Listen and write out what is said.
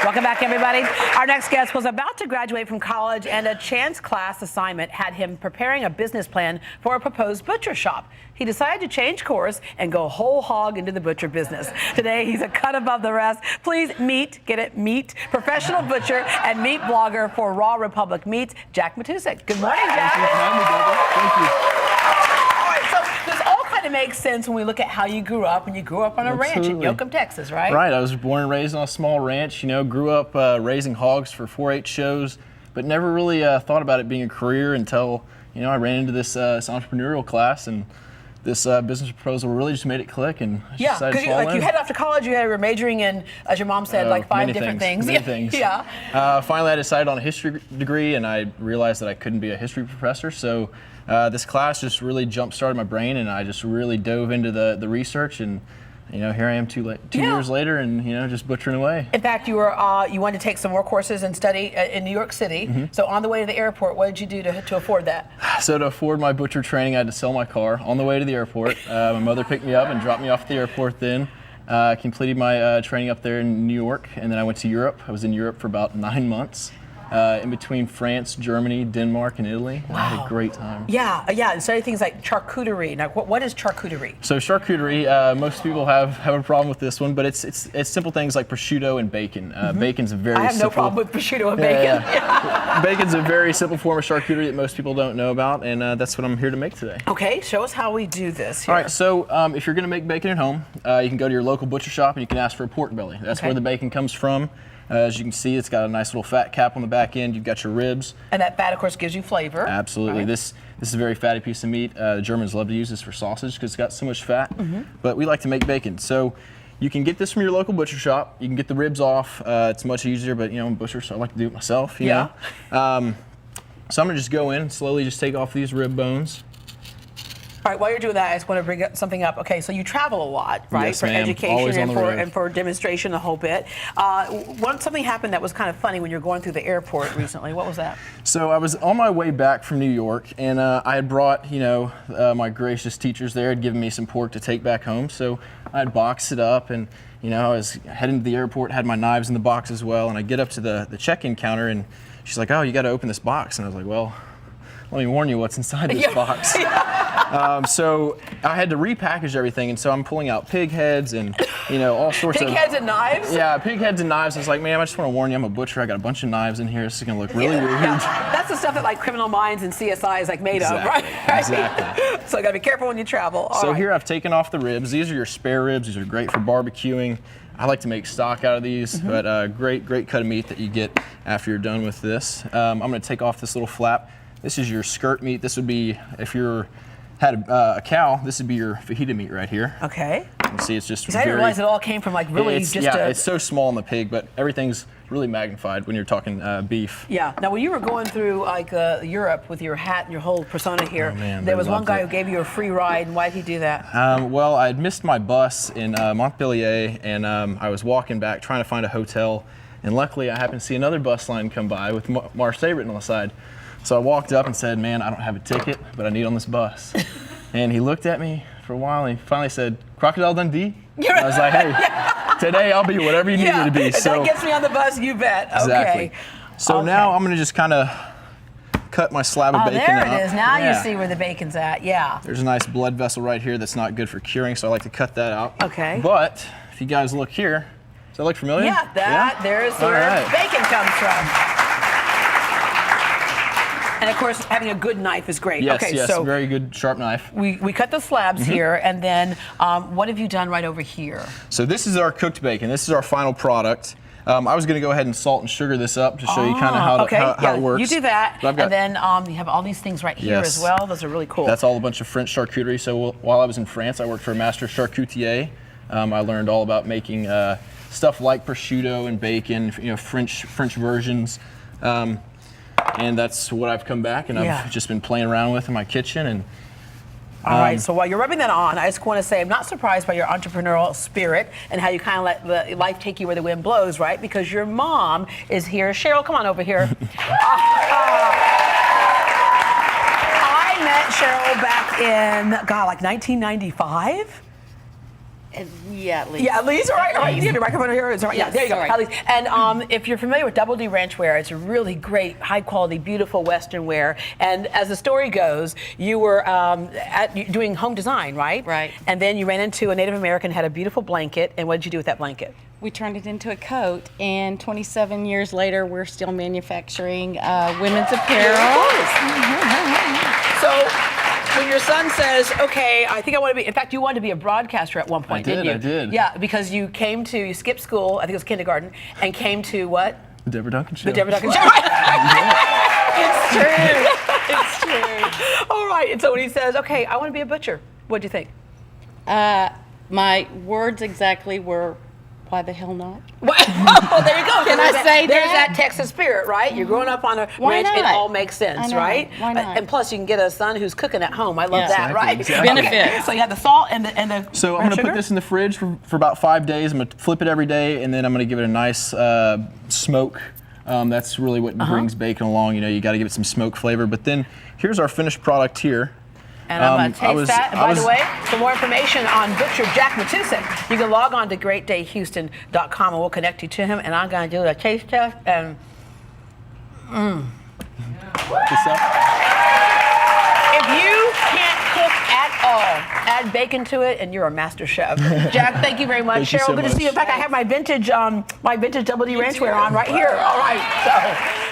Welcome back, everybody. Our next guest was about to graduate from college, and a chance class assignment had him preparing a business plan for a proposed butcher shop. He decided to change course and go whole hog into the butcher business. Today, he's a cut above the rest. Please meet, get it, meet, professional butcher and meat blogger for Raw Republic Meats, Jack Matusek. Good morning, Jack. Thank you for having me, Debra. Thank you. All right, so this all kind of makes sense when we look at how you grew up, and you grew up on a ranch in Yoakum, Texas, right? Right. I was born and raised on a small ranch. You know, grew up raising hogs for 4-H shows, but never really thought about it being a career until, you know, I ran into this entrepreneurial class, and this business proposal really just made it click, and I yeah, decided to because fall in. You headed off to college, you were majoring in, as your mom said, like 5 different things. Many things. Yeah. Finally, I decided on a history degree, and I realized that I couldn't be a history professor, so this class just really jump-started my brain, and I just really dove into the research, and you know, here I am two years later, and you know, just butchering away. In fact, you wanted to take some more courses and study in New York City. Mm-hmm. So on the way to the airport, what did you do to afford that? So to afford my butcher training, I had to sell my car on the way to the airport. My mother picked me up and dropped me off at the airport. Then completed my training up there in New York, and then I went to Europe. I was in Europe for about 9 months. In between France, Germany, Denmark, and Italy. Wow. I had a great time. Yeah, and study things like charcuterie. Now, what is charcuterie? So charcuterie, most people have a problem with this one, but it's simple things like prosciutto and bacon. Bacon's a very simple. I have no problem with prosciutto and bacon. Yeah. Bacon's a very simple form of charcuterie that most people don't know about, and that's what I'm here to make today. Okay, show us how we do this here. All right, so if you're going to make bacon at home, you can go to your local butcher shop and you can ask for a pork belly. That's where the bacon comes from. As you can see, it's got a nice little fat cap on the back end. You've got your ribs. And that fat, of course, gives you flavor. Absolutely. Right. This is a very fatty piece of meat. The Germans love to use this for sausage because it's got so much fat. But we like to make bacon. So you can get this from your local butcher shop. You can get the ribs off. It's much easier, but you know, I'm a butcher, so I like to do it myself. You know? So I'm gonna just go in and slowly just take off these rib bones. All right, while you're doing that, I just want to bring something up. Okay, so you travel a lot, right? Yes, for education and for demonstration a whole bit. Something happened that was kind of funny when you were going through the airport recently. What was that? So I was on my way back from New York, and I had brought, you know, my gracious teachers there had given me some pork to take back home. So I had boxed it up, and you know, I was heading to the airport, had my knives in the box as well, and I get up to the check-in counter, and she's like, "Oh, you got to open this box," and I was like, "Well, let me warn you what's inside this box." So I had to repackage everything, and so I'm pulling out pig heads and, you know, all sorts of... Pig heads and knives? Yeah, pig heads and knives. I was like, man, I just want to warn you, I'm a butcher. I got a bunch of knives in here. This is going to look really weird. Yeah. That's the stuff that like Criminal Minds and CSI is like made of, right? Exactly. So you got to be careful when you travel. So here I've taken off the ribs. These are your spare ribs. These are great for barbecuing. I like to make stock out of these, but great cut of meat that you get after you're done with this. I'm going to take off this little flap. This is your skirt meat. This would be, if you had a cow, this would be your fajita meat right here. Okay. You see, it's just I didn't realize it all came from like really it's so small in the pig, but everything's really magnified when you're talking beef. Yeah. Now, when you were going through like Europe with your hat and your whole persona here, there was one guy who gave you a free ride, and why did he do that? Well, I had missed my bus in Montpellier, and I was walking back trying to find a hotel, and luckily I happened to see another bus line come by with Marseille written on the side. So I walked up and said, "Man, I don't have a ticket, but I need on this bus." And he looked at me for a while, and he finally said, "Crocodile Dundee?" I was like, "Hey, today I'll be whatever you need me to be." So that gets me on the bus, you bet. Exactly. Okay. So now I'm going to just kind of cut my slab of bacon there up. it is. Now you see where the bacon's at. Yeah. There's a nice blood vessel right here that's not good for curing, so I like to cut that out. Okay. But if you guys look here, does that look familiar? Yeah, there's where bacon comes from. And of course, having a good knife is great. Yes, so very good sharp knife. We cut the slabs here, and then what have you done right over here? So this is our cooked bacon. This is our final product. I was going to go ahead and salt and sugar this up to show you kind of how it works. You do that, and then you have all these things right here as well. Those are really cool. That's all a bunch of French charcuterie. So while I was in France, I worked for a master charcutier. I learned all about making stuff like prosciutto and bacon, you know, French versions. And that's what I've come back and I've just been playing around with in my kitchen. And all right, so while you're rubbing that on, I just want to say I'm not surprised by your entrepreneurial spirit and how you kind of let the life take you where the wind blows, right? Because your mom is here. Cheryl, come on over here. I met Cheryl back in, like 1995. Yeah, at least. Yeah, at least. All right. You have your microphone here. Is it right? Yeah, Yes, there you go. sorry. At least. And if you're familiar with Double D Ranchwear, it's a really great, high quality, beautiful Western wear. And as the story goes, you were doing home design, right? Right. And then you ran into a Native American, had a beautiful blanket. And what did you do with that blanket? We turned it into a coat, and 27 years later, we're still manufacturing women's apparel. So when your son says, okay, I think I want to be, in fact, you wanted to be a broadcaster at one point, didn't you? I did. Yeah, because you skipped school, I think it was kindergarten, and came to what? The Debra Duncan Show. The Debra Duncan Show. It's true. It's true. All right, and so when he says, okay, I want to be a butcher, what do you think? My words exactly were, why the hell not? Well, there you go. Can I say There's that? that Texas spirit, right? You're growing up on a Why ranch. It not? all makes sense, I know. right? Why not? And plus, you can get a son who's cooking at home. I love Yeah. that, right? Exactly. Benefits. So you have the salt and the So I'm brown gonna sugar? put this in the fridge for about 5 days. I'm gonna flip it every day, and then I'm gonna give it a nice smoke. That's really what brings bacon along. You know, you got to give it some smoke flavor. But then here's our finished product here. And I'm going to taste that. And by the was- way, for more information on Butcher Jack Matusek, you can log on to greatdayhouston.com and we'll connect you to him. And I'm going to do a taste test. And This up. if you can't cook at all, add bacon to it, and you're a master chef. Jack, thank you very much. Thank you Cheryl, so good to see you. In much. fact, I have my vintage Double D Ranchwear on right here. All right. So.